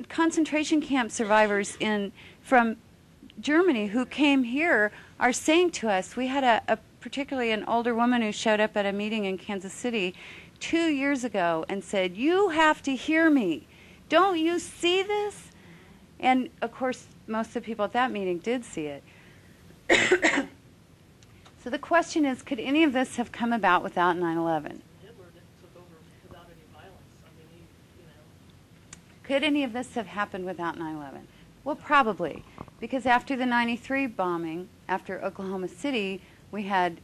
concentration camp survivors from Germany who came here are saying to us, we had a particularly an older woman who showed up at a meeting in Kansas City 2 years ago and said, "You have to hear me. Don't you see this?" And of course, most of the people at that meeting did see it. So the question is, could any of this have come about without 9/11? Hitler took over without any violence. I mean, Could any of this have happened without 9/11? Well, probably, because after the 93 bombing, after Oklahoma City, we had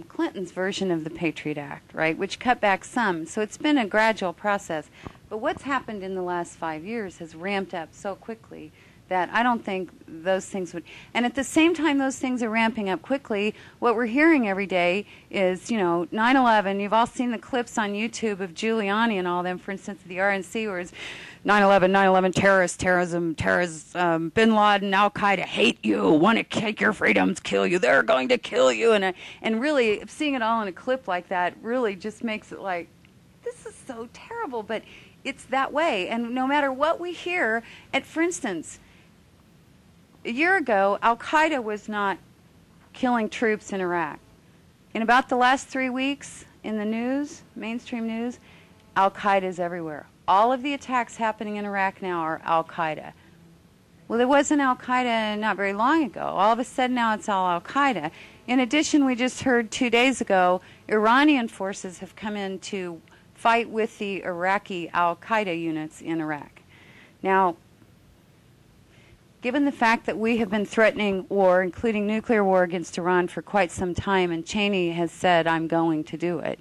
Clinton's version of the Patriot Act, right, which cut back some. So it's been a gradual process. But what's happened in the last 5 years has ramped up so quickly that I don't think those things would. And at the same time those things are ramping up quickly, what we're hearing every day is, 9/11. You've all seen the clips on YouTube of Giuliani and all them, for instance, the RNC, where it's 9/11, 9/11, terrorism, Bin Laden, Al Qaeda hate you, want to take your freedoms, kill you, they're going to kill you. And really, seeing it all in a clip like that really just makes it like, this is so terrible, but it's that way. And no matter what we hear, for instance, a year ago, Al Qaeda was not killing troops in Iraq. In about the last 3 weeks in the news, mainstream news, Al Qaeda is everywhere. All of the attacks happening in Iraq now are Al Qaeda. Well, there wasn't Al Qaeda not very long ago. All of a sudden now it's all Al Qaeda. In addition, we just heard 2 days ago, Iranian forces have come in to fight with the Iraqi Al Qaeda units in Iraq. Now, given the fact that we have been threatening war, including nuclear war against Iran for quite some time, and Cheney has said, "I'm going to do it,"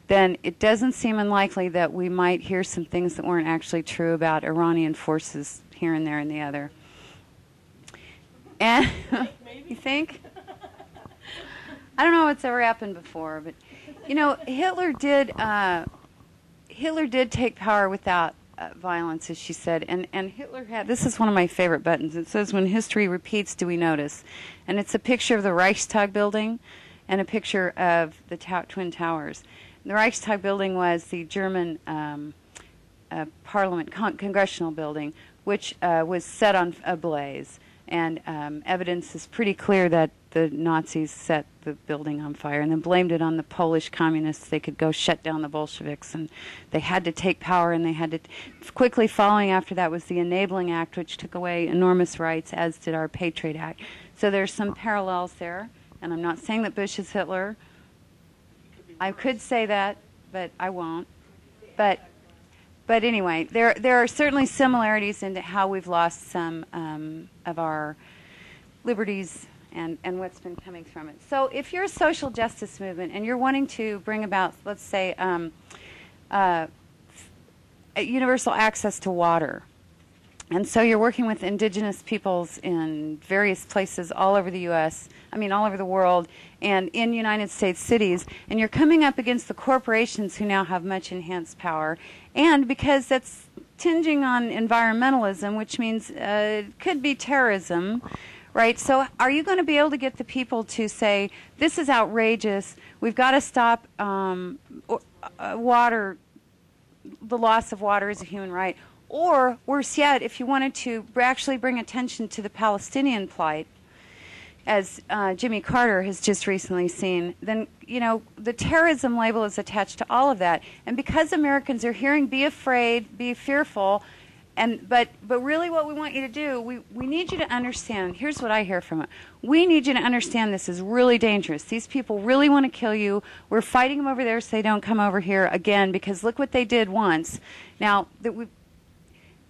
then it doesn't seem unlikely that we might hear some things that weren't actually true about Iranian forces here and there and the other. And you think? I don't know what's ever happened before, but Hitler did take power without violence, as she said, and Hitler had, this is one of my favorite buttons. It says, "When history repeats, do we notice?" And it's a picture of the Reichstag building and a picture of the Twin Towers. The Reichstag building was the German parliament, congressional building, which was set on ablaze. And evidence is pretty clear that the Nazis set the building on fire and then blamed it on the Polish communists. They could go shut down the Bolsheviks, and they had to take power, and they had to quickly following after that was the Enabling Act, which took away enormous rights, as did our Patriot Act. So there's some parallels there, and I'm not saying that Bush is Hitler. I could say that, but I won't. But anyway, there are certainly similarities into how we've lost some of our liberties and what's been coming from it. So if you're a social justice movement and you're wanting to bring about, let's say, universal access to water, and so you're working with indigenous peoples in various places all over the U.S., all over the world, and in United States cities, and you're coming up against the corporations who now have much enhanced power, and because that's tinging on environmentalism, which means it could be terrorism, right? So are you going to be able to get the people to say, this is outrageous, we've got to stop water, the loss of water is a human right? Or, worse yet, if you wanted to actually bring attention to the Palestinian plight, as Jimmy Carter has just recently seen, then, the terrorism label is attached to all of that. And because Americans are hearing, be afraid, be fearful, but really what we want you to do, we need you to understand, here's what I hear from it. We need you to understand this is really dangerous. These people really want to kill you. We're fighting them over there so they don't come over here again, because look what they did once. Now,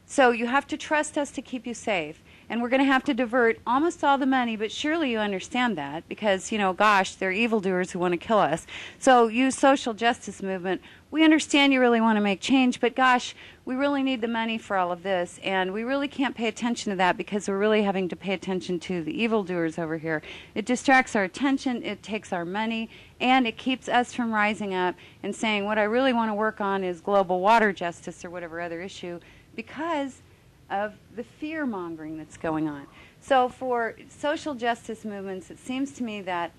so you have to trust us to keep you safe. And we're going to have to divert almost all the money, but surely you understand that because, gosh, they're evildoers who want to kill us. So you social justice movement, we understand you really want to make change, but gosh, we really need the money for all of this. And we really can't pay attention to that because we're really having to pay attention to the evildoers over here. It distracts our attention, it takes our money, and it keeps us from rising up and saying, what I really want to work on is global water justice or whatever other issue, because of the fear-mongering that's going on. So for social justice movements, it seems to me that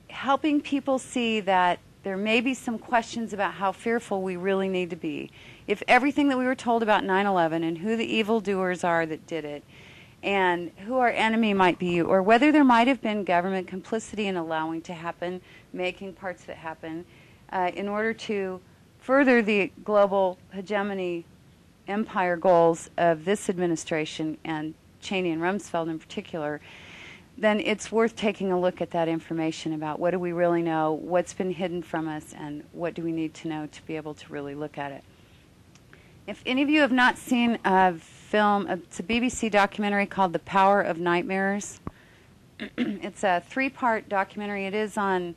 helping people see that there may be some questions about how fearful we really need to be. If everything that we were told about 9/11 and who the evildoers are that did it, and who our enemy might be, or whether there might have been government complicity in allowing to happen, making parts of it happen, in order to further the global hegemony empire goals of this administration and Cheney and Rumsfeld in particular, then it's worth taking a look at that information about what do we really know, what's been hidden from us, and what do we need to know to be able to really look at it. If any of you have not seen a film, it's a BBC documentary called The Power of Nightmares. It's a 3-part documentary. It is on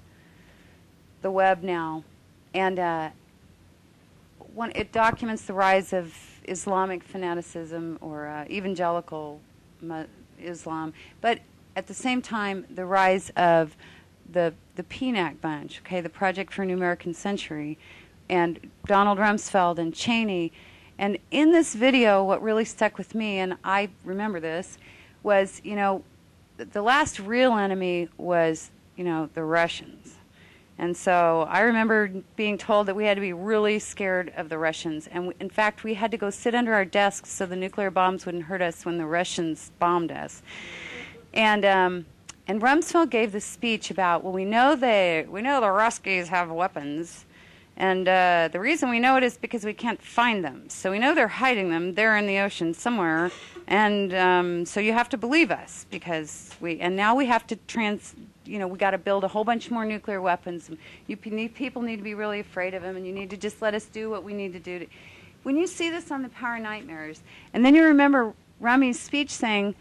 the web now. And it documents the rise of Islamic fanaticism or evangelical Islam, but at the same time, the rise of the PNAC bunch, okay, the Project for a New American Century, and Donald Rumsfeld and Cheney. And in this video, what really stuck with me, and I remember this, was, you know, the last real enemy was, you know, the Russians. And so I remember being told that we had to be really scared of the Russians. And in fact, we had to go sit under our desks so the nuclear bombs wouldn't hurt us when the Russians bombed us. And Rumsfeld gave this speech about, well, we know the Ruskies have weapons. And the reason we know it is because we can't find them. So we know they're hiding them. They're in the ocean somewhere. And so you have to believe us because and now we have to we got to build a whole bunch more nuclear weapons. People need to be really afraid of them, and you need to just let us do what we need to do. When you see this on The Power of Nightmares, and then you remember Rummy's speech saying,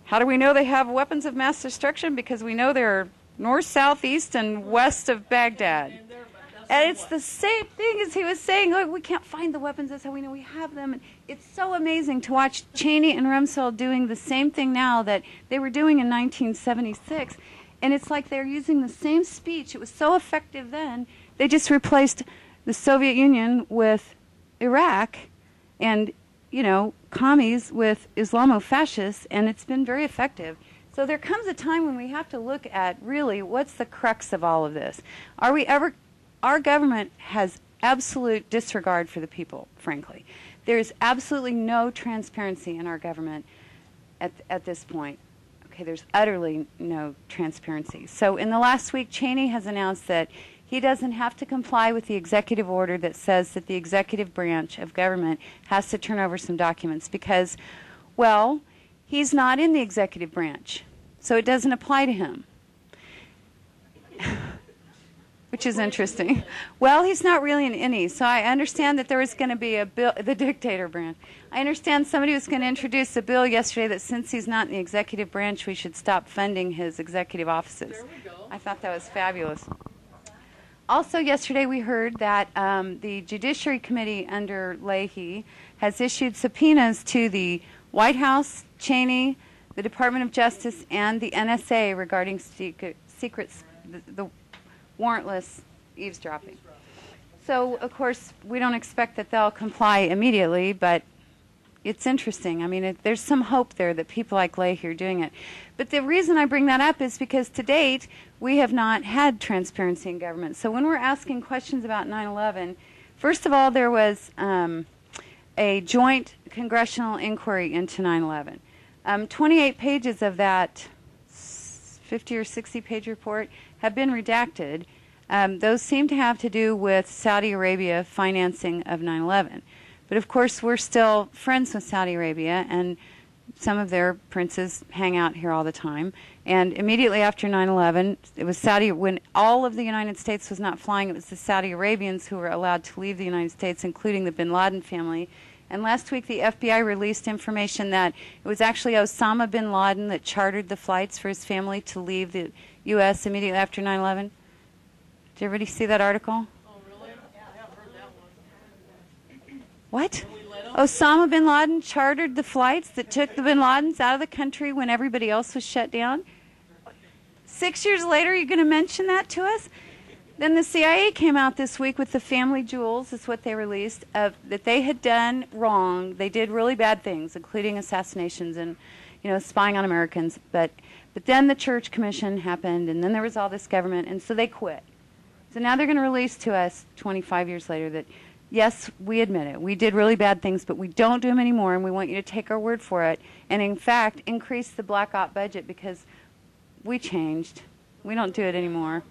how do we know they have weapons of mass destruction? Because we know they're north, south, east, and west of Baghdad. And it's the same thing as he was saying, oh, we can't find the weapons, that's how we know we have them. And it's so amazing to watch Cheney and Rumsfeld doing the same thing now that they were doing in 1976. And it's like they're using the same speech. It was so effective then. They just replaced the Soviet Union with Iraq and, you know, commies with Islamo-fascists, and it's been very effective. So there comes a time when we have to look at really what's the crux of all of this. Our government has absolute disregard for the people, frankly. There's absolutely no transparency in our government at this point. Okay, there's utterly no transparency. So in the last week, Cheney has announced that he doesn't have to comply with the executive order that says that the executive branch of government has to turn over some documents because, well, he's not in the executive branch, so it doesn't apply to him. Which is interesting. Well, he's not really in any, so I understand that there was going to be a bill, the dictator branch. I understand somebody was going to introduce a bill yesterday that since he's not in the executive branch, we should stop funding his executive offices. There we go. I thought that was fabulous. Also, yesterday we heard that the Judiciary Committee under Leahy has issued subpoenas to the White House, Cheney, the Department of Justice, and the NSA regarding secrets, the warrantless eavesdropping. So, of course, we don't expect that they'll comply immediately, but it's interesting. I mean, there's some hope there that people like Leahy are doing it. But the reason I bring that up is because to date, we have not had transparency in government. So when we're asking questions about 9/11, first of all, there was a joint congressional inquiry into 9/11. 28 pages of that 50 or 60 page report have been redacted. Those seem to have to do with Saudi Arabia financing of 9/11. But of course, we're still friends with Saudi Arabia, and some of their princes hang out here all the time. And immediately after 9/11, it was Saudi, when all of the United States was not flying, it was the Saudi Arabians who were allowed to leave the United States, including the bin Laden family. And last week, the FBI released information that it was actually Osama bin Laden that chartered the flights for his family to leave the U.S. immediately after 9/11. Did everybody see that article? Oh, really? I haven't heard that one. What? Osama bin Laden chartered the flights that took the bin Ladens out of the country when everybody else was shut down? 6 years later, you're going to mention that to us? Then the CIA came out this week with the family jewels, is what they released, that they had done wrong. They did really bad things, including assassinations and, spying on Americans. But then the Church Commission happened, and then there was all this government, and so they quit. So now they're going to release to us 25 years later that, yes, we admit it. We did really bad things, but we don't do them anymore, and we want you to take our word for it. And in fact, increase the Black Op budget because we changed. We don't do it anymore.